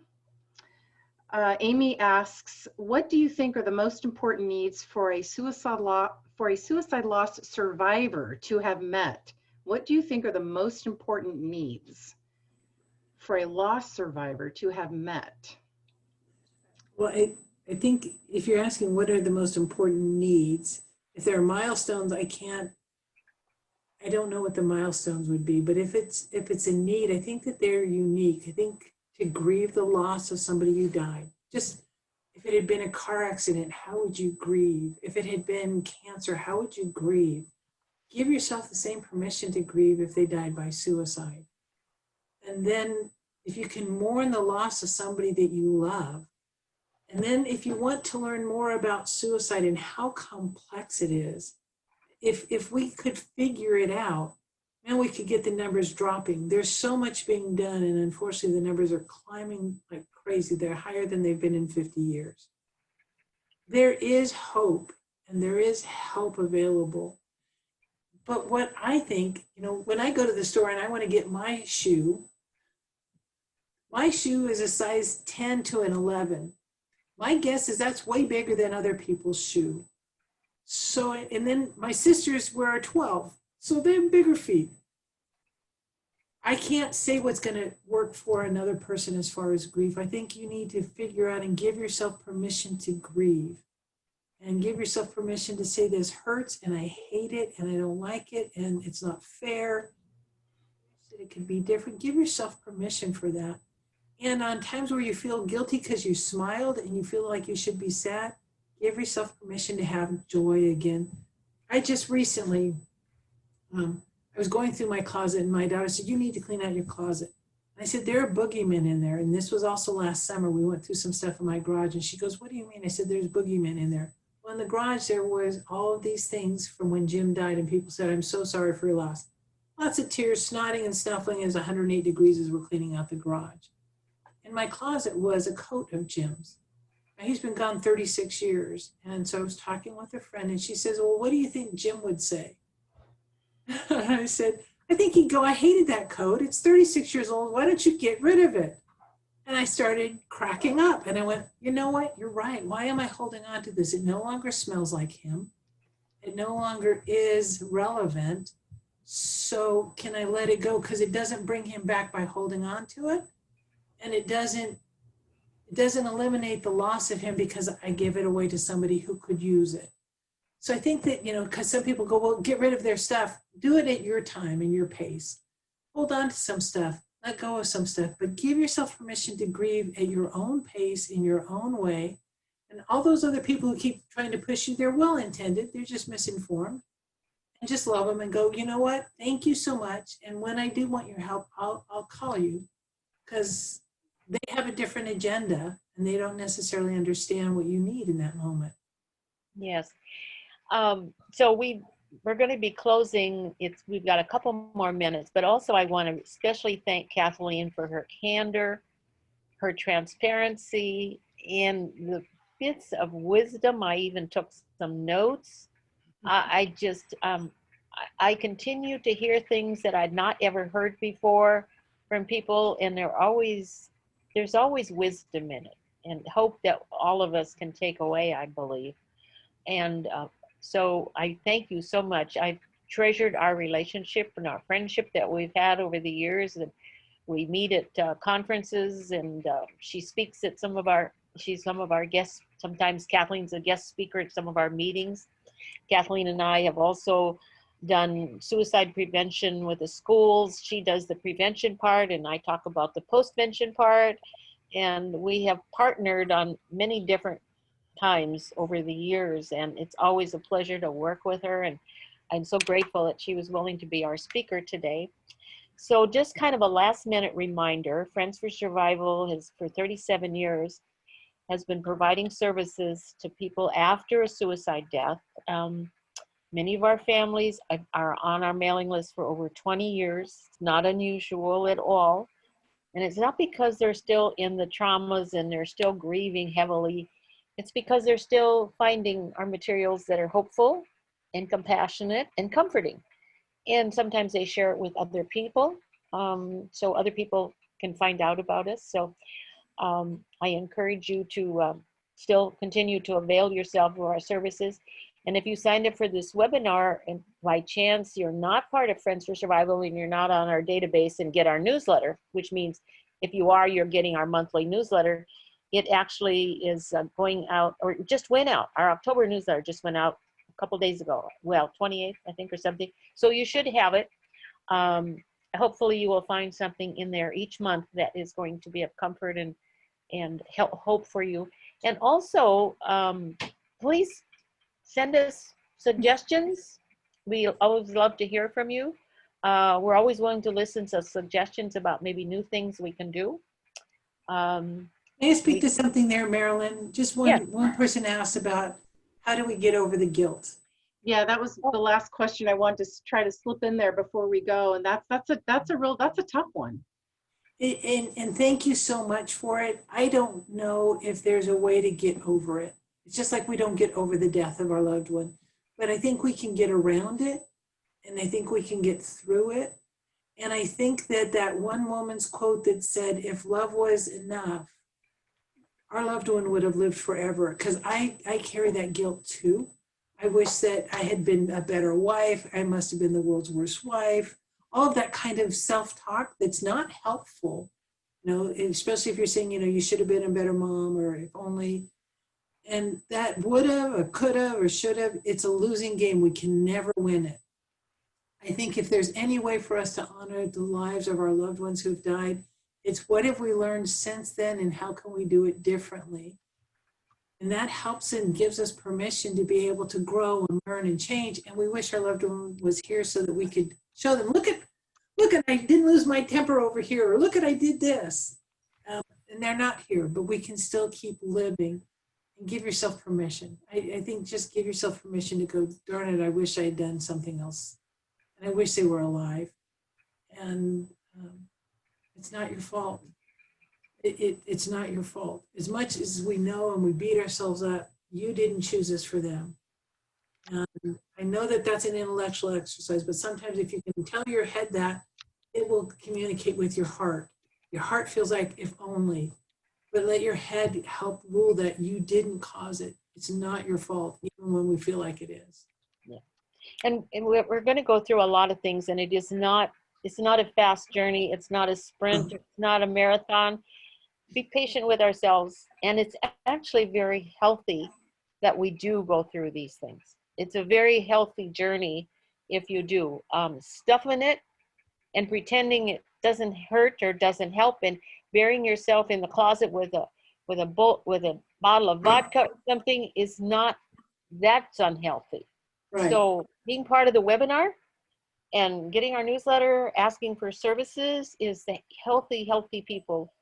Amy asks, what do you think are the most important needs for a suicide loss survivor to have met? What do you think are the most important needs for a loss survivor to have met? Well, I think if you're asking what are the most important needs, if there are milestones, I don't know what the milestones would be, but if it's a need, I think that they're unique. I think to grieve the loss of somebody who died. Just if it had been a car accident, how would you grieve? If it had been cancer, how would you grieve? Give yourself the same permission to grieve if they died by suicide. And then if you can mourn the loss of somebody that you love, and then if you want to learn more about suicide and how complex it is, if we could figure it out, man, we could get the numbers dropping. There's so much being done, and unfortunately the numbers are climbing like crazy. They're higher than they've been in 50 years. There is hope and there is help available. But what I think, when I go to the store and I want to get my shoe is a size 10 to an 11. My guess is that's way bigger than other people's shoe. So, and then my sisters were a 12, so they have bigger feet. I can't say what's going to work for another person as far as grief. I think you need to figure out and give yourself permission to grieve, and give yourself permission to say this hurts and I hate it and I don't like it and it's not fair. It could be different. Give yourself permission for that. And on times where you feel guilty because you smiled and you feel like you should be sad, give yourself permission to have joy again. I just recently, I was going through my closet and my daughter said, you need to clean out your closet. And I said, there are boogeymen in there. And this was also last summer. We went through some stuff in my garage and she goes, what do you mean? I said, there's boogeymen in there. Well, in the garage, there was all of these things from when Jim died and people said, I'm so sorry for your loss. Lots of tears, snotting and snuffling as 108 degrees as we're cleaning out the garage. In my closet was a coat of Jim's. Now, he's been gone 36 years. And so I was talking with a friend and she says, well, what do you think Jim would say? And I said, I think he'd go, I hated that coat. It's 36 years old. Why don't you get rid of it? And I started cracking up and I went, you know what? You're right. Why am I holding on to this? It no longer smells like him. It no longer is relevant. So can I let it go? Because it doesn't bring him back by holding on to it. And it doesn't eliminate the loss of him because I give it away to somebody who could use it. So I think that, because some people go, well, get rid of their stuff. Do it at your time and your pace. Hold on to some stuff. Let go of some stuff. But give yourself permission to grieve at your own pace, in your own way. And all those other people who keep trying to push you, they're well-intended. They're just misinformed. And just love them and go, you know what? Thank you so much. And when I do want your help, I'll call you. Because they have a different agenda and they don't necessarily understand what you need in that moment. Yes. So we're going to be closing. We've got a couple more minutes, but also I want to especially thank Kathleen for her candor, her transparency, and the bits of wisdom. I even took some notes. I continue to hear things that I'd not ever heard before from people, and there's always wisdom in it and hope that all of us can take away, I believe. And so I thank you so much. I've treasured our relationship and our friendship that we've had over the years. And we meet at conferences, and she speaks at she's some of our guests. Sometimes Kathleen's a guest speaker at some of our meetings. Kathleen and I have also done suicide prevention with the schools. She does the prevention part, and I talk about the postvention part. And we have partnered on many different times over the years, and it's always a pleasure to work with her. And I'm so grateful that she was willing to be our speaker today. So just kind of a last minute reminder, Friends for Survival has for 37 years has been providing services to people after a suicide death. Many of our families are on our mailing list for over 20 years. It's not unusual at all. And it's not because they're still in the traumas and they're still grieving heavily. It's because they're still finding our materials that are hopeful and compassionate and comforting. And sometimes they share it with other people, so other people can find out about us. So I encourage you to still continue to avail yourself of our services. And if you signed up for this webinar and by chance you're not part of Friends for Survival and you're not on our database and get our newsletter, which means if you are, you're getting our monthly newsletter. It actually is going out, or it just went out. Our October newsletter just went out a couple days ago. Well, 28th, I think, or something. So you should have it. Hopefully you will find something in there each month that is going to be of comfort and help, hope for you. And also, please send us suggestions. We always love to hear from you. We're always willing to listen to suggestions about maybe new things we can do. May I speak to something there, Marilyn? Just one person asked about how do we get over the guilt? Yeah, that was the last question I wanted to try to slip in there before we go. And that's a tough one. And thank you so much for it. I don't know if there's a way to get over it. It's just like we don't get over the death of our loved one, but I think we can get around it, and I think we can get through it. And I think that that one woman's quote that said, if love was enough, our loved one would have lived forever. Because I carry that guilt too. I wish that I had been a better wife. I must have been the world's worst wife. All of that kind of self-talk that's not helpful, you know, especially if you're saying, you know, you should have been a better mom, or if only, and that would have or could have or should have, it's a losing game. We can never win it. I think if there's any way for us to honor the lives of our loved ones who've died, it's what have we learned since then, and how can we do it differently? And that helps and gives us permission to be able to grow and learn and change. And we wish our loved one was here so that we could show them, look at, I didn't lose my temper over here, or look at, I did this. And they're not here, but we can still keep living. And give yourself permission. I think just give yourself permission to go, darn it, I wish I had done something else. And I wish they were alive. And it's not your fault. It's not your fault. As much as we know and we beat ourselves up, you didn't choose this for them. And I know that that's an intellectual exercise, but sometimes if you can tell your head that, it will communicate with your heart. Your heart feels like, if only, but let your head help rule that you didn't cause it. It's not your fault, even when we feel like it is. Yeah. And we're going to go through a lot of things, and it's not a fast journey. It's not a sprint. It's not a marathon. Be patient with ourselves. And it's actually very healthy that we do go through these things. It's a very healthy journey if you do. Stuffing it and pretending it doesn't hurt or doesn't help, and burying yourself in the closet with a bottle of vodka or something that's unhealthy. Right. So being part of the webinar and getting our newsletter, asking for services is the healthy people.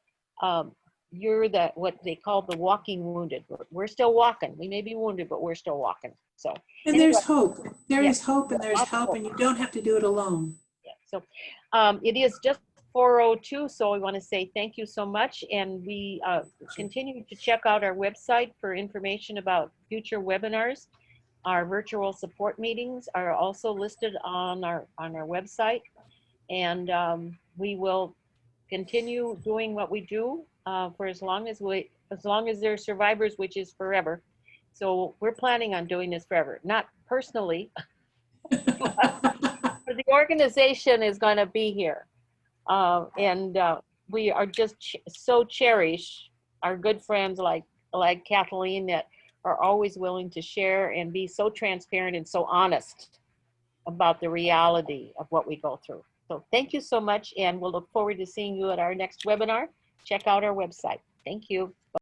You're what they call the walking wounded. We're still walking. We may be wounded, but we're still walking. So. And anyway, there's hope. There is hope, and there's lots of help, and you don't have to do it alone. Yeah. So it is just 4:02, so we want to say thank you so much, and we continue to check out our website for information about future webinars. Our virtual support meetings are also listed on our website, and we will continue doing what we do for as long as there are survivors, which is forever. So we're planning on doing this forever, not personally, but the organization is going to be here. And we are just so cherish our good friends like Kathleen that are always willing to share and be so transparent and so honest about the reality of what we go through. So thank you so much, and we'll look forward to seeing you at our next webinar. Check out our website. Thank you. Bye.